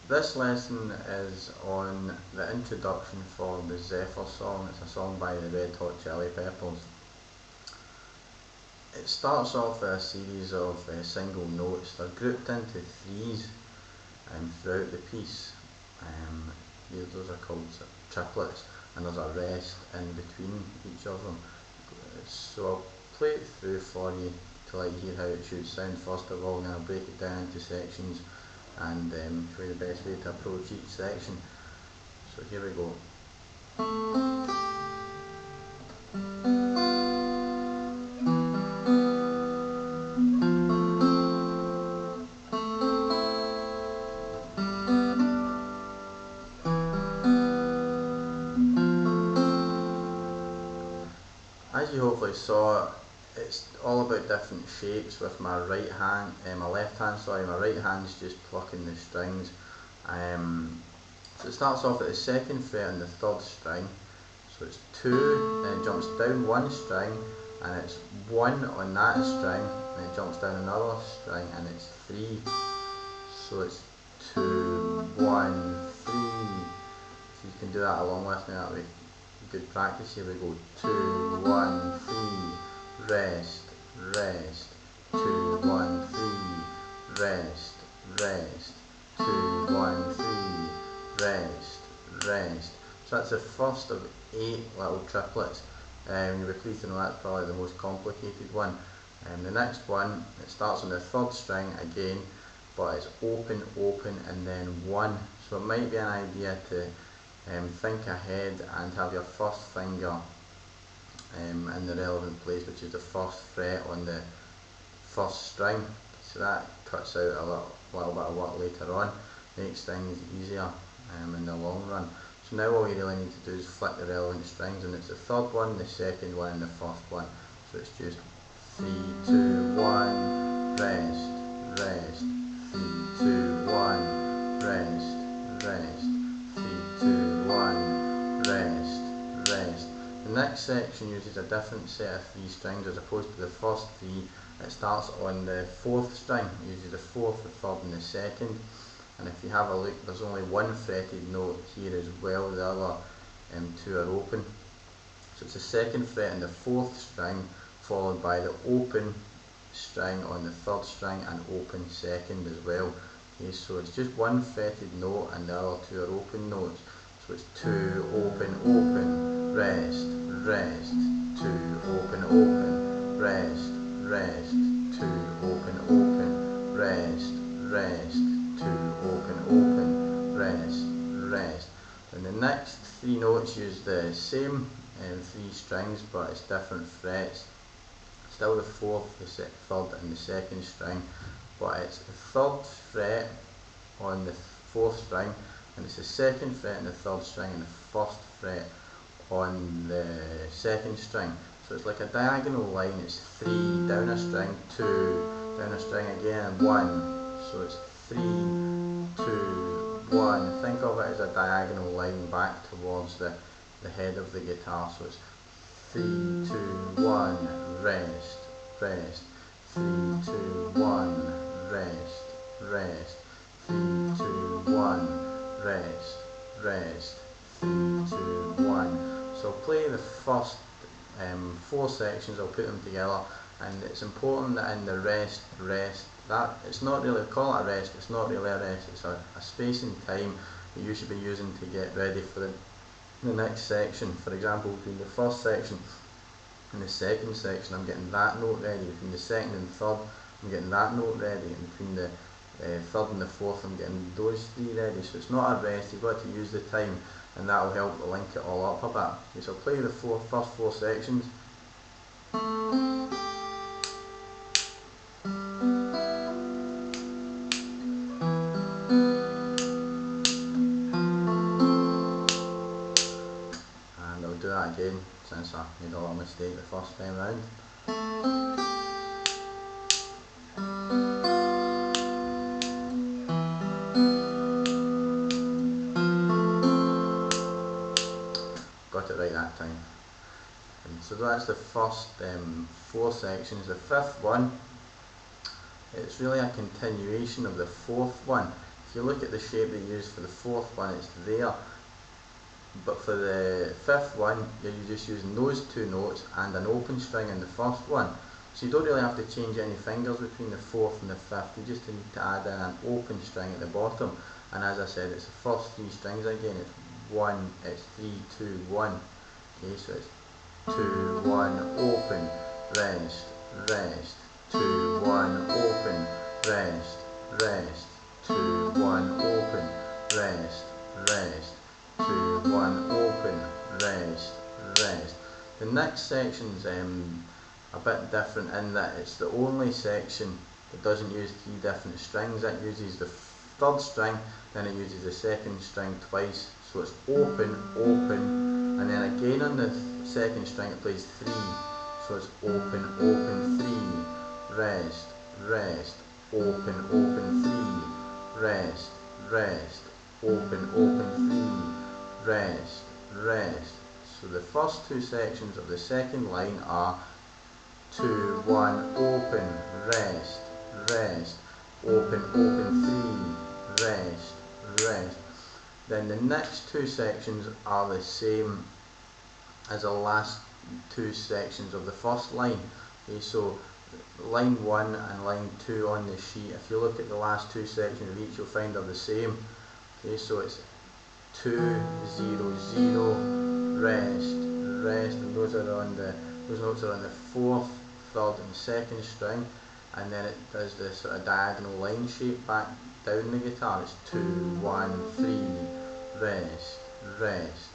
This lesson is on the introduction for the Zephyr Song. It's a song by the Red Hot Chili Peppers. It starts off with a series of single notes. They're grouped into threes throughout the piece. Those are called triplets, and there's a rest in between each of them. So I'll play it through for you to let you hear how it should sound first of all, and then I'll break it down into sections and show you the best way to approach each section. So here we go. As you hopefully saw, it's all about different shapes with my right hand, my left hand, my right hand is just plucking the strings. So it starts off at the second fret on the third string, so it's 2, then it jumps down one string, and it's 1 on that string, then it jumps down another string, and it's 3, so it's 2, 1, 3, so you can do that along with me, that would be good practice. Here we go, 2, 1, 3, rest, rest, 2, 1, 3, rest, rest, 2, 1, 3, rest, rest. So that's the first of 8 little triplets. You'll be pleased to know that's probably the most complicated one. The next one, it starts on the third string again, but it's open, open, and then 1. So it might be an idea to think ahead and have your first finger in the relevant place, which is the first fret on the first string. So that cuts out a little bit of work later on, makes things easier in the long run. So now all you really need to do is flick the relevant strings, and it's the third one, the second one, and the first one. So it's just 3, 2, 1, rest, rest, 3, 2, 1, rest, rest, 3, 2, 1, rest, rest. The next section uses a different set of 3 strings as opposed to the first 3. It starts on the 4th string, it uses the 4th, the 3rd and the 2nd. And if you have a look, there's only 1 fretted note here as well, the other 2 are open. So it's the 2nd fret and the 4th string, followed by the open string on the 3rd string and open 2nd as well. Okay, so it's just 1 fretted note and the other 2 are open notes. So it's 2, open, open, rest, rest, 2, open, open, rest, rest, 2, open, open, rest, rest, 2, open, open, rest, rest. And the next 3 notes use the same 3 strings, but it's different frets. Still the 4th, the 3rd and the 2nd string, but it's the 3rd fret on the 4th string, and it's the 2nd fret on the 3rd string, and the 1st fret on the 2nd string. So it's like a diagonal line. It's 3 down a string, 2 down a string again, and 1. So it's 3, 2, 1. Think of it as a diagonal line back towards the head of the guitar. So it's 3, 2, 1, rest, rest, 3, 2, 1, rest, rest, 3, 2, 1, rest, rest, 3, 2, 1. So play the first 4 sections, I'll put them together, and it's important that in the rest, that it's not really, call it a rest, it's not really a rest, it's a space in time that you should be using to get ready for the next section. For example, between the first section and the second section, I'm getting that note ready. Between the second and third, I'm getting that note ready. And between the third and the fourth, I'm getting those 3 ready. So it's not a rest, you've got to use the time, and that will help to link it all up a bit. Okay, so I'll play the first 4 sections. Do that again since I made a little mistake the first time round. Got it right that time. And so that's the first 4 sections. The 5th one, it's really a continuation of the 4th one. If you look at the shape they use for the fourth one, it's there, but for the fifth one you're just using those two notes and an open string in the first one. So you don't really have to change any fingers between the fourth and the fifth, you just need to add in an open string at the bottom. And as I said, it's the first three strings again, it's 3, 2, 1. Okay, so it's 2, 1, open, rest, rest, 2, 1, open, rest, rest, 2, 1, open, rest, rest, 2, 1, open, rest, rest. The next section's a bit different in that it's the only section that doesn't use three different strings. It uses the third string, then it uses the second string twice. So it's open, open, and then again on the second string it plays 3. So it's open, open, 3, rest, rest, open, open, 3, rest, rest, open, open, 3, rest, rest. So the first two sections of the second line are 2, 1, open, rest, rest, open, open, 3, rest, rest. Then the next two sections are the same as the last two sections of the first line. Okay, so line 1 and line 2 on the sheet, if you look at the last two sections of each, you'll find they're the same. Okay, so it's 2, 0, 0, rest, rest, and those notes are on the fourth, third and second string, and then it does this sort of diagonal line shape back down the guitar. It's 2, 1, 3, rest, rest,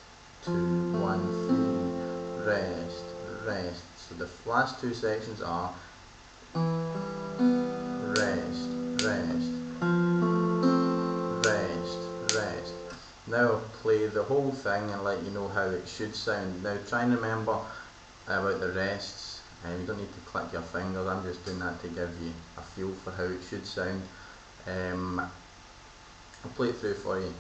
2, 1, 3, rest, rest. So the last two sections are rest, rest, rest, rest. Now I'll play the whole thing and let you know how it should sound. Now try and remember about the rests. You don't need to click your fingers, I'm just doing that to give you a feel for how it should sound. I'll play it through for you.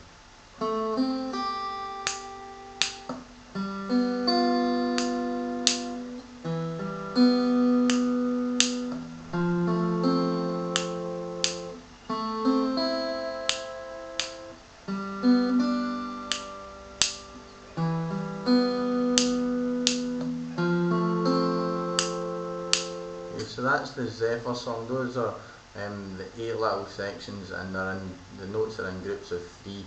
So that's the Zephyr Song. Those are the 8 little sections, and the notes are in groups of 3.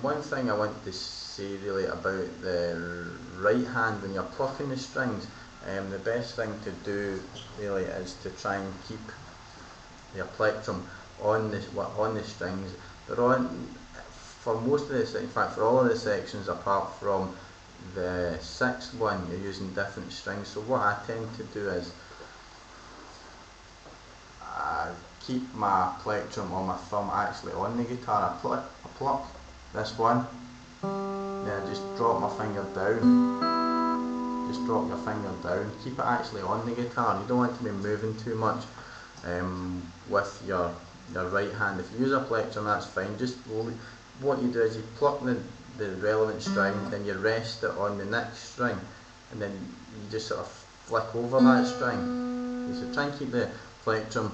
One thing I want to say really about the right hand, when you're plucking the strings, the best thing to do really is to try and keep your plectrum on the strings. They're on for most of this, in fact for all of the sections apart from the 6th one, you're using different strings. So what I tend to do is keep my plectrum or my thumb actually on the guitar. I pluck this one, then I just drop my finger down, just drop your finger down, keep it actually on the guitar. You don't want to be moving too much with your right hand. If you use a plectrum, that's fine. Just what you do is you pluck the relevant string, then you rest it on the next string, and then you just sort of flick over that string. So try and keep the plectrum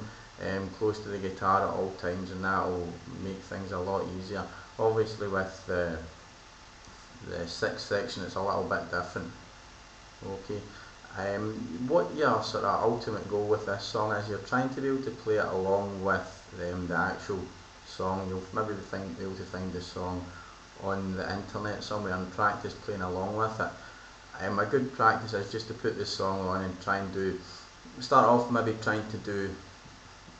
close to the guitar at all times, and that will make things a lot easier. Obviously with the 6th section it's a little bit different. Okay, what your sort of ultimate goal with this song is, you're trying to be able to play it along with the actual song. You'll maybe be able to find the song on the internet somewhere and practice playing along with it. A good practice is just to put this song on and try and start off maybe trying to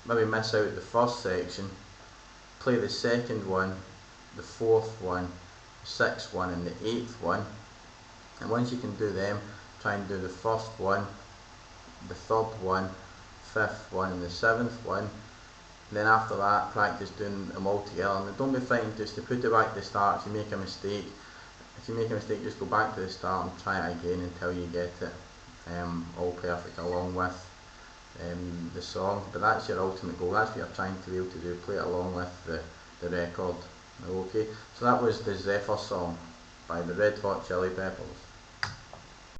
miss out the first section, play the second one, the 4th one, the 6th one and the 8th one, and once you can do them, try and do the 1st one, the 3rd one, 5th one and the 7th one. And then after that, practice doing them all together, and don't be frightened just to put it back to the start. If you make a mistake, just go back to the start and try it again until you get it all perfect along with the song. But that's your ultimate goal, that's what you're trying to be able to do, play it along with the record. Okay, so that was the Zephyr Song by the Red Hot Chili Peppers.